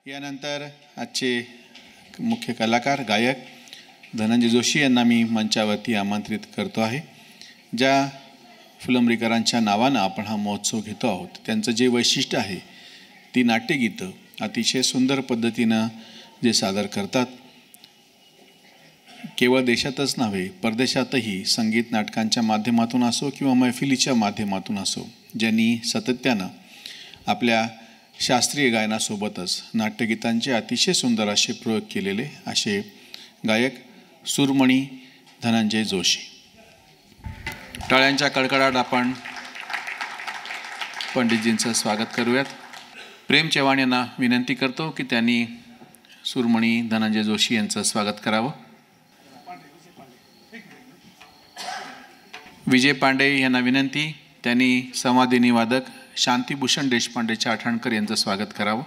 यानंतर आजचे मुख्य कलाकार गायक धनंजय जोशी यांना मी मंचावरती आमंत्रित करतो आहे. ज्या फुलंब्रीकरांच्या नावानं आपण हा महोत्सव घेतो आहोत त्यांचं जे वैशिष्ट्य आहे ती नाट्यगीतं अतिशय सुंदर पद्धतीनं जे सादर करतात. केवळ देशातच नव्हे परदेशातही संगीत नाटकांच्या माध्यमातून असो किंवा मैफिलीच्या माध्यमातून असो ज्यांनी सातत्यानं आपल्या शास्त्रीय गायनासोबतच नाट्यगीतांचे अतिशय सुंदर असे प्रयोग केलेले असे गायक सूरमणी धनंजय जोशी. टाळ्यांच्या कडकडाट आपण पंडितजींचं स्वागत करूयात. प्रेम चव्हाण यांना विनंती करतो की त्यांनी सूरमणी धनंजय जोशी यांचं स्वागत करावं. विजय पांडे यांना विनंती त्यांनी संवादिनी वादक शांतीभूषण देशपांडे चाठणकर यांचं स्वागत करावं.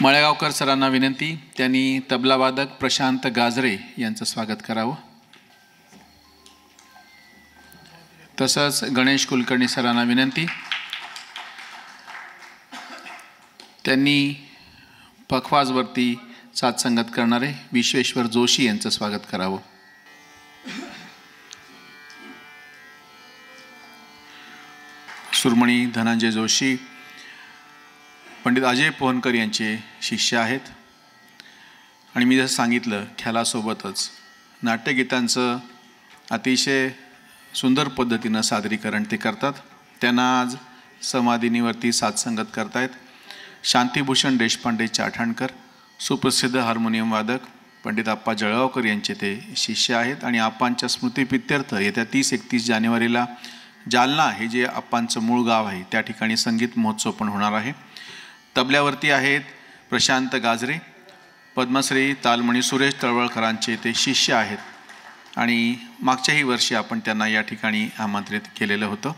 मळेगावकर सरांना विनंती त्यांनी तबला वादक प्रशांत गाजरे यांचं स्वागत करावं. तसंच गणेश कुलकर्णी सरांना विनंती त्यांनी पखवाजवरती साथसंगत करणारे विश्वेश्वर जोशी यांचं स्वागत करावं. सूरमणी धनंजय जोशी पंडित अजय पोहनकर यांचे शिष्य आहेत आणि मी जसं सांगितलं ख्यालासोबतच नाट्यगीतांचं अतिशय सुंदर पद्धतीनं सादरीकरण ते करतात. त्यांना आज समाधिनीवरती साथसंगत करतायत शांतीभूषण देशपांडे चाठणकर, सुप्रसिद्ध हार्मोनियम वादक पंडित आप्पा जळगावकर यांचे ते शिष्य आहेत आणि आप्पांच्या स्मृतिप्रित्यर्थ येत्या 30-31 जानेवारीला जालना हे जे आप्पांचं मूळ गाव आहे त्या ठिकाणी संगीत महोत्सव पण होणार आहे. तबल्यावरती आहेत प्रशांत गाजरे, पद्मश्री तालमणी सुरेश तळवळकरांचे ते शिष्य आहेत आणि मागच्याही वर्षी आपण त्यांना या ठिकाणी आमंत्रित केलेलं होतं.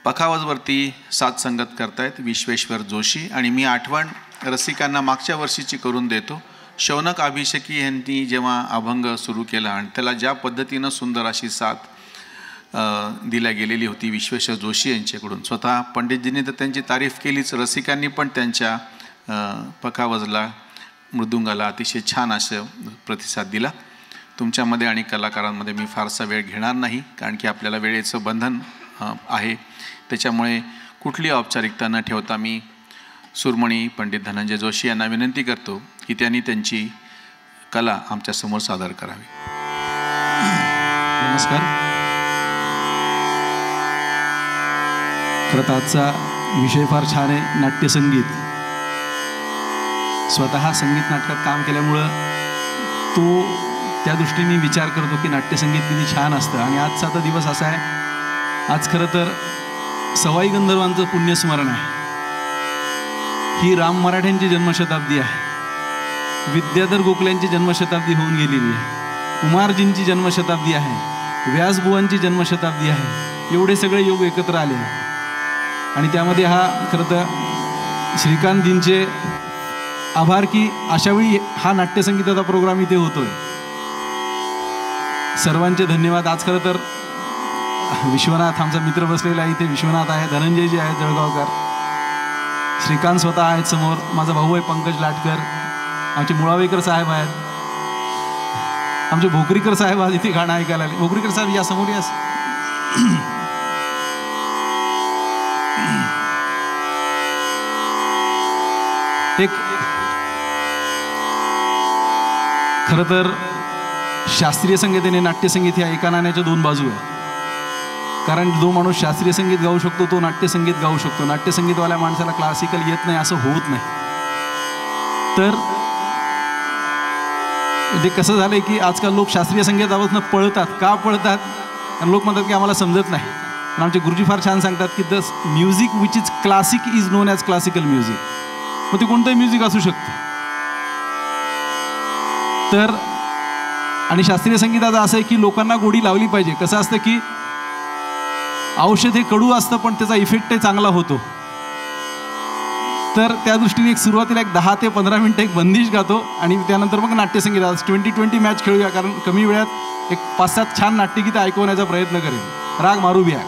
पखावजवरती साथसंगत करतायत विश्वेश्वर जोशी आणि मी आठवण रसिकांना मागच्या वर्षीची करून देतो. शौनक अभिषेकी यांनी जेव्हा अभंग सुरू केला आणि त्याला ज्या पद्धतीनं सुंदर अशी साथ दिल्या गेलेली होती विश्वेश्वर जोशी यांच्याकडून, स्वतः पंडितजींनी तर त्यांची तारीफ केलीच, रसिकांनी पण त्यांच्या पखावजला मृदुंगाला अतिशय छान असं प्रतिसाद दिला. तुमच्यामध्ये आणि कलाकारांमध्ये मी फारसा वेळ घेणार नाही कारण की आपल्याला वेळेचं बंधन आहे. त्याच्यामुळे कुठली औपचारिकता न ठेवता मी सूरमणी पंडित धनंजय जोशी यांना विनंती करतो की त्यांनी त्यांची कला आमच्यासमोर सादर करावी. नमस्कार. खरं तर आजचा विषय फार छान आहे, नाट्यसंगीत. स्वतः संगीत नाटकात काम केल्यामुळं तो त्या दृष्टीने विचार करतो की नाट्यसंगीत किती छान असतं. आणि आजचा आता दिवस असा आहे, आज खरं तर सवाई गंधर्वांचं पुण्यस्मरण आहे. ही राम मराठ्यांची जन्मशताब्दी आहे, विद्याधर गोखल्यांची जन्मशताब्दी होऊन गेलेली आहे, कुमारजींची जन्मशताब्दी आहे, व्यासबुवांची जन्मशताब्दी आहे. एवढे सगळे योग एकत्र आले आणि त्यामध्ये हा खरं तर श्रीकांतजींचे आभार की अशावेळी हा नाट्यसंगीताचा प्रोग्राम इथे होतोय. सर्वांचे धन्यवाद. आज खरं तर विश्वनाथ आमचा मित्र बसलेला आहे इथे, विश्वनाथ आहे, धनंजयजी आहेत जळगावकर, श्रीकांत स्वतः आहेत समोर, माझा भाऊ आहे पंकज लाटकर, आमचे मुळावेकर साहेब आहेत, आमचे भोकरीकर साहेब आज इथे गाणं ऐकायला आले. भोकरीकर साहेब या समोर यास. एक खरं तर शास्त्रीय संगीत आणि नाट्यसंगीत ह्या एका नाण्याच्या दोन बाजू आहेत. कारण जो माणूस शास्त्रीय संगीत गाऊ शकतो तो नाट्यसंगीत गाऊ शकतो. नाट्यसंगीतवाल्या माणसाला क्लासिकल येत नाही असं होत नाही. तर ते कसं झालं आहे की आजकाल लोक शास्त्रीय संगीतापासून पळतात. का पळतात? आणि लोक म्हणतात की आम्हाला समजत नाही. पण आमचे गुरुजी फार छान सांगतात की the music which is classic is non as classical music. मग ते कोणतंही म्युझिक असू शकतं. तर आणि शास्त्रीय संगीताचं असं आहे की लोकांना गोडी लावली पाहिजे. कसं असतं की औषध हे कडू असतं पण त्याचा इफेक्टही चांगला होतो. तर त्या दृष्टीने एक सुरुवातीला एक 10 ते 15 मिनटं एक बंदिश गातो आणि त्यानंतर मग नाट्यसंगीत 20-20 मॅच खेळूया. कारण कमी वेळात एक 5-7 छान नाट्यगीतं ऐकवण्याचा प्रयत्न करेन. राग मारू बिया.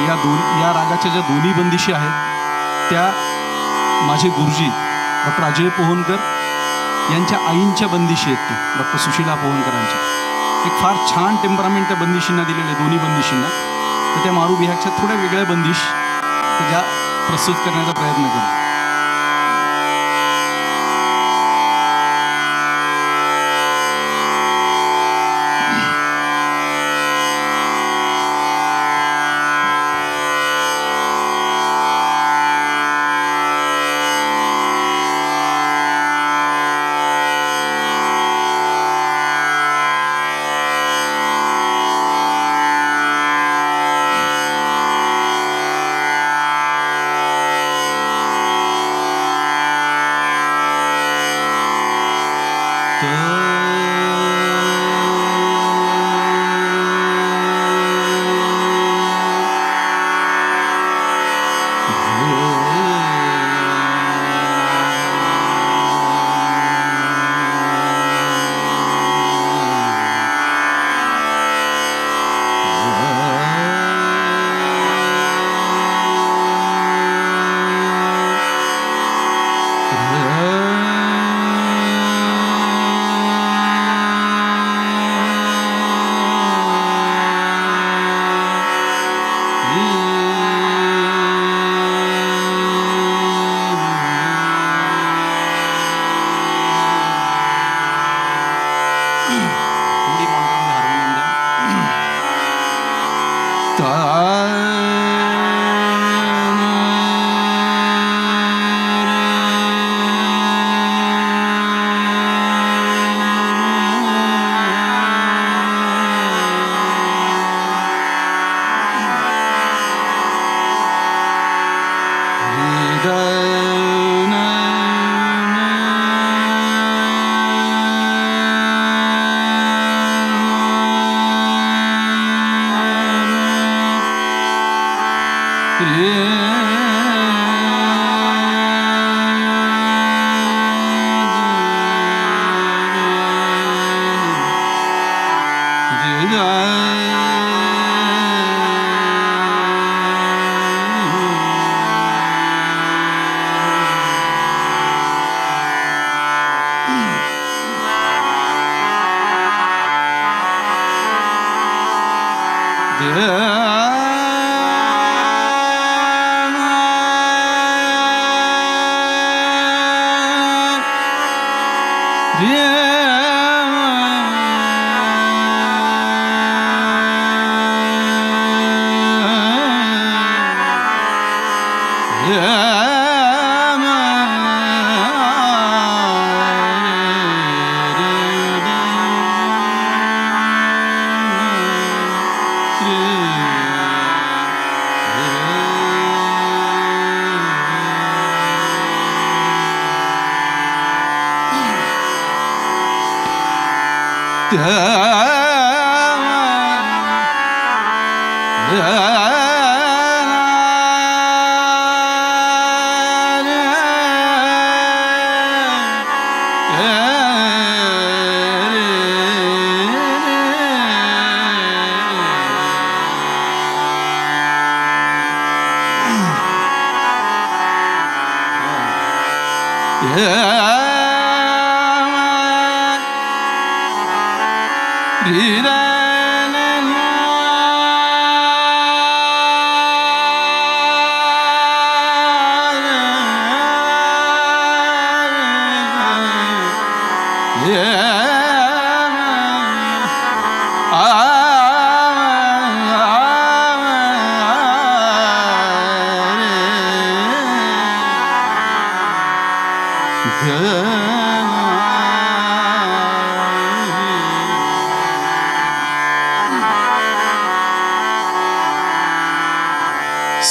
या रागाच्या ज्या दोन्ही बंदिशी आहेत त्या माझे गुरुजी डॉक्टर अजय पोहनकर यांच्या आईंच्या बंदिशी आहेत ते डॉक्टर सुशीला पोहनकरांच्या. एक फार छान टेम्परामेंट त्या बंदिशींना दिलेले, दोन्ही बंदिशींना. तर त्या मारू बिहागच्या थोड्या वेगळ्या बंदिश ज्या प्रस्तुत करण्याचा प्रयत्न करतो.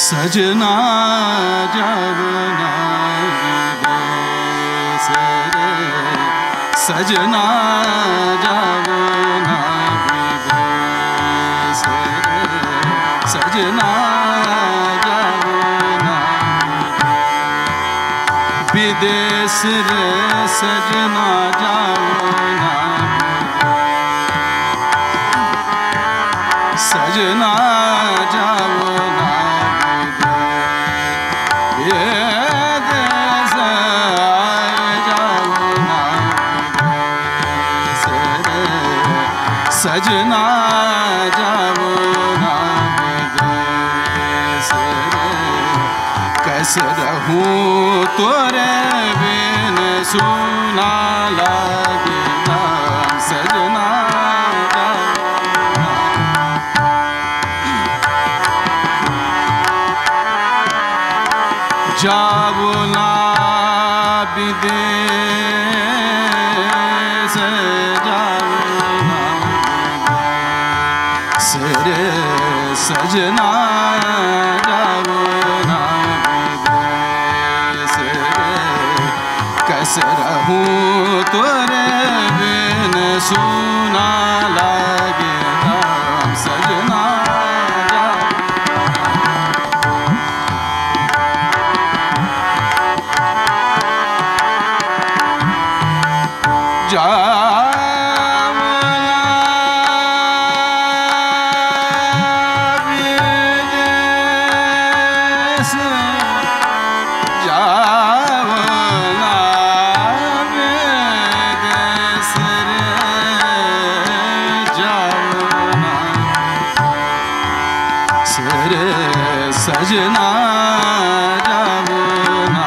सजना जावना विदेश रे, सजना जावना विदेश रे, सजना जावना विदेश रे, सजना जावना सजना जावना सजना जाओ ना विदेश रे कैसे रहूं तोरे बिन सुना लागे नाम सजना जाओ ना विदेश जाओ ना सरे सजना जाओ ना विदेश कैसे रहूं तोरे बिन सुना लागे राम सजना सजना जाओ ना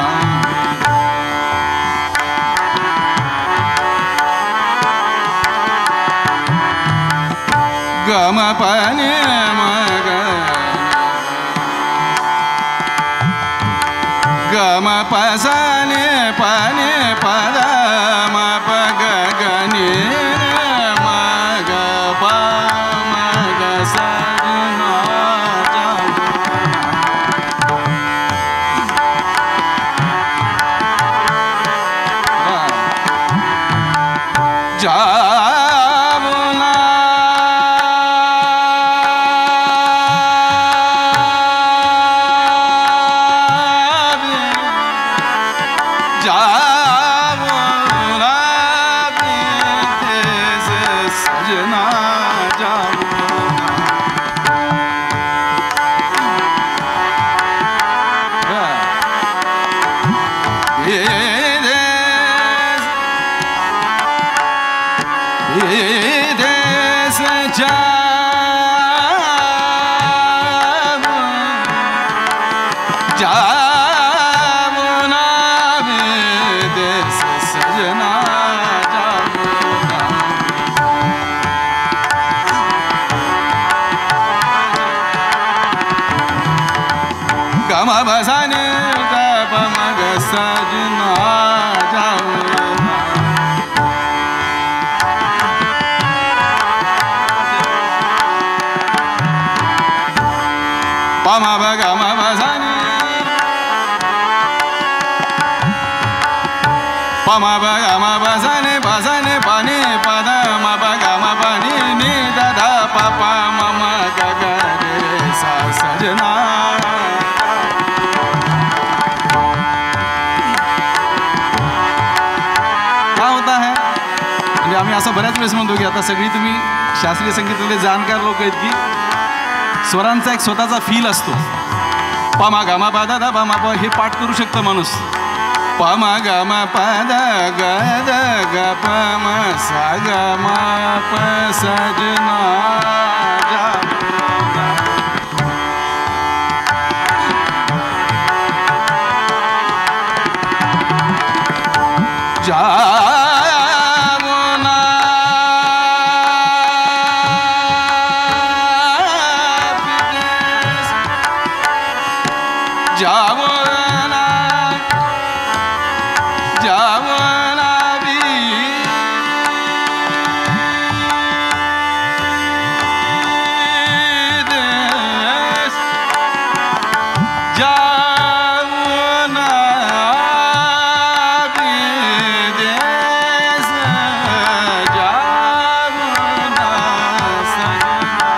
गम पने मग गम पसने पने पद म पग गने मग प मग सजना जाओ ना जाओ ना विदेश सजना जाओ देश जाओ ना विदेश सजना जाओ ना गम बसाने तप मग सजना जाओ ना पमा बगा मा बसाने पमा बगा मा बसाने बसाने पानी पद मा बगा मा पानी नी दादा पापा ममा गगा रे सा सजना काय होता है म्हणजे आम्ही असं बऱ्याच वेळेस म्हणतो की आता सगळी तुम्ही शास्त्रीय संगीतातले जाणकार लोक आहेत की स्वरांचा एक स्वतःचा फील असतो पमा गमा पद द पमा प हे पाठ करू शकतं माणूस पमा गमा पद ग द ग पम सा ग म प सजना जाओ ना विदेश जाओ ना विदेश जाओ ना विदेश जाओ ना सजना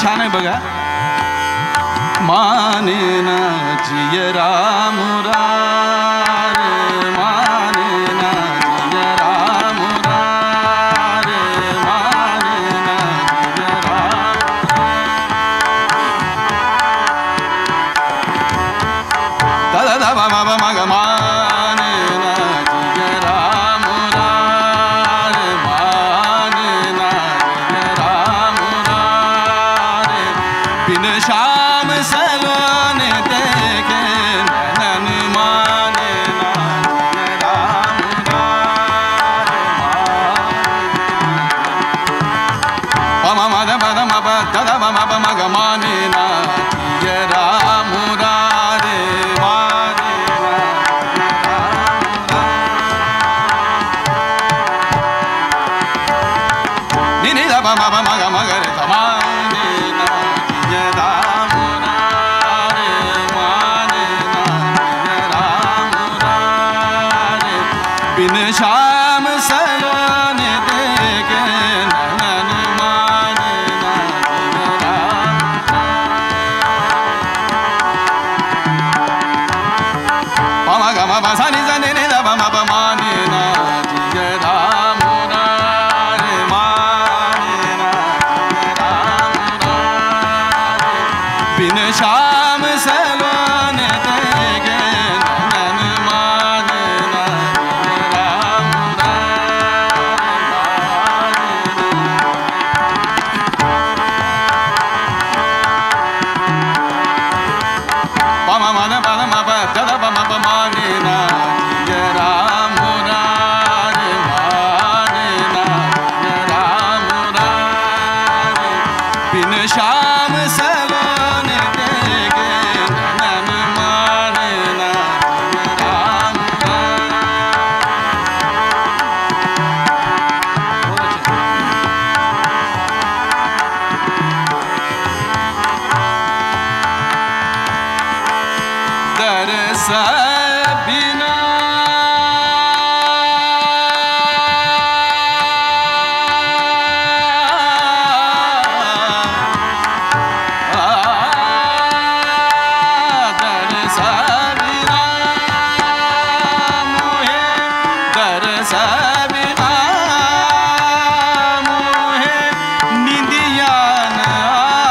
छान आहे बघा. माने ना जिय राम मुरारे, माने ना जिय राम मुरारे, माने ना जिय राम. दादा दा बाबा बाबा ग माने ना जिय राम मुरारे, माने ना जिय राम मुरारे. बिन श्याम सलोने देखे नैनन, माने ना जिय राम मुरारे, पम मद पद मप दद पम पम ग माने ना जिय राम मुरारे, माने ना जिय राम मुरारे. नि नि द पम पम ग म ग रे ध माने ना जिय राम मुरारे, माने ना जिय राम मुरारे. बिन श्याम सलोने देखे नैनन, माने ना जिय राम. पम ग म प सा नि सा नि नि द पम प माने ना जिय राम मुरारे, माने ना जिय राम मुरारे. बिन श्याम सलोने देखे नैनन, माने ना जिय राम मुरारे. पम मद पद मप दद पम प माने ना जिय राम मुरारे, माने ना जिय राम मुरारे. बिन श्याम सलोने देखे नैनन, माने ना जिय राम मुरारे. दरस बिना दरस बिना मोहे, दरस बिना मोहे निंदिया न आए.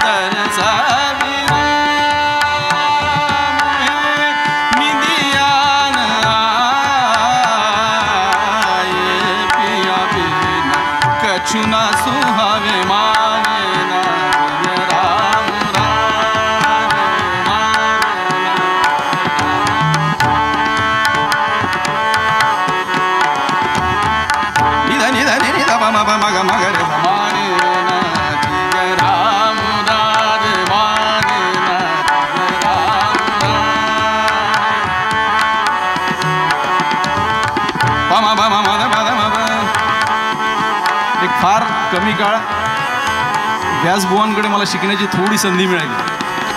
दरस बिना मोहे निंदिया न आए. पिया बिना कछु न सुहावे, माने ना जिय राम मुरारे, माने ना. नि ध नि ध नि नि ध प म प म ग म ग रे ध माने ना जिय राम मुरारे, माने ना जिय राम मुरारे. पम पम मद पद मप. एक फार कमी काळ व्यासबुवांकडे मला शिकण्याची थोडी संधी मिळाली.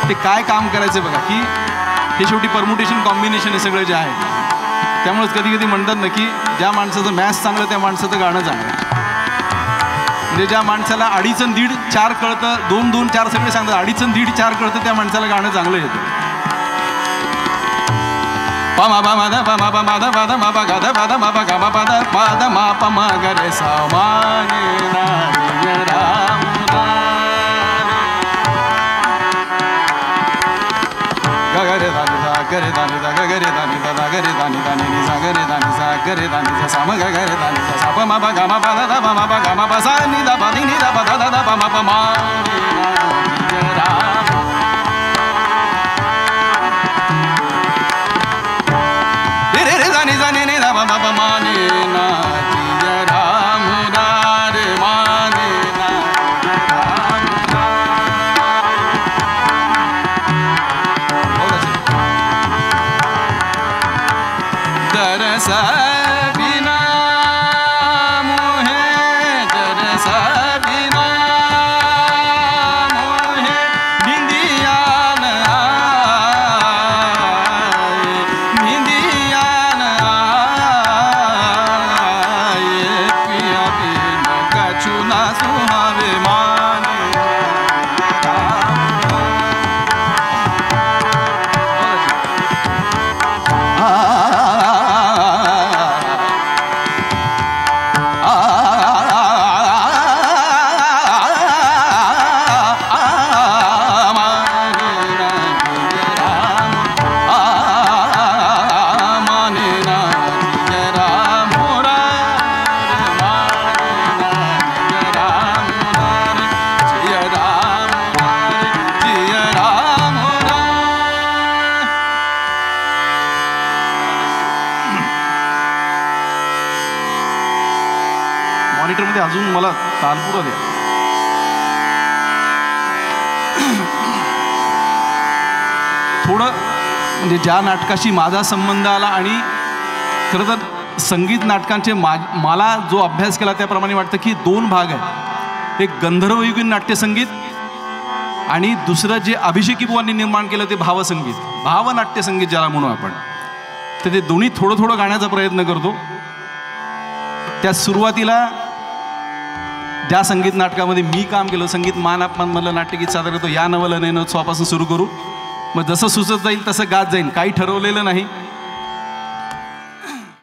ते काय काम करायचं बघा, की हे शेवटी परमुटेशन कॉम्बिनेशन हे सगळं जे आहे. त्यामुळेच कधी कधी म्हणतात ना, की ज्या माणसाचं मॅथ्स चांगलं त्या माणसाचं गाणं चांगलं. म्हणजे ज्या माणसाला 2.5 आणि 1.5 4 कळतं, 2 2 4 सगळे सांगतात, 2.5 आणि 1.5 4 कळतं, त्या माणसाला गाणं चांगलं येतं. पम प मद पम प मद पद मप ग ध पद मप ग म पद पद म प म ग रे सा, माने ना जिय राम मुरारे. ग ग रे धा नि धा ग रे धा नि धा ग ग रे धा नि धा धा ग रे धा नि धा नि नि सा ग रे धा नि सा ग रे धा नि सा सा म ग ग रे धा नि सा सा प म प ग म प द ध प म प ग म प सा नि ध प ध नि ध प ध ध ध प म प, माने ना जिय राम. रे रे धा नि सा नि नि ध प म प, माने ना जिय राम मुरारे, माने ना जिय राम मुरारे. दरस बिना मोहे, दरस बिना तालपुरा द्या. थोडं म्हणजे ज्या नाटकाशी माझा संबंध आला आणि खरं तर संगीत नाटकांचे मला जो अभ्यास केला त्याप्रमाणे वाटतं की 2 भाग आहेत. एक गंधर्वयुगीन नाट्यसंगीत आणि दुसरं जे अभिषेकी बुवांनी निर्माण केलं ते भावसंगीत, भावनाट्यसंगीत ज्याला म्हणू आपण. तर ते दोन्ही थोडं थोडं गाण्याचा प्रयत्न करतो. त्या सुरुवातीला ज्या संगीत नाटकामध्ये मी काम केलं, संगीत मान अपमानमधलं नाट्यगीत सादर करतो, या नवल नयनोत्सवापासून सुरू करू. मग जसं सुचत जाईल तसं गात जाईल, काही ठरवलेलं नाही.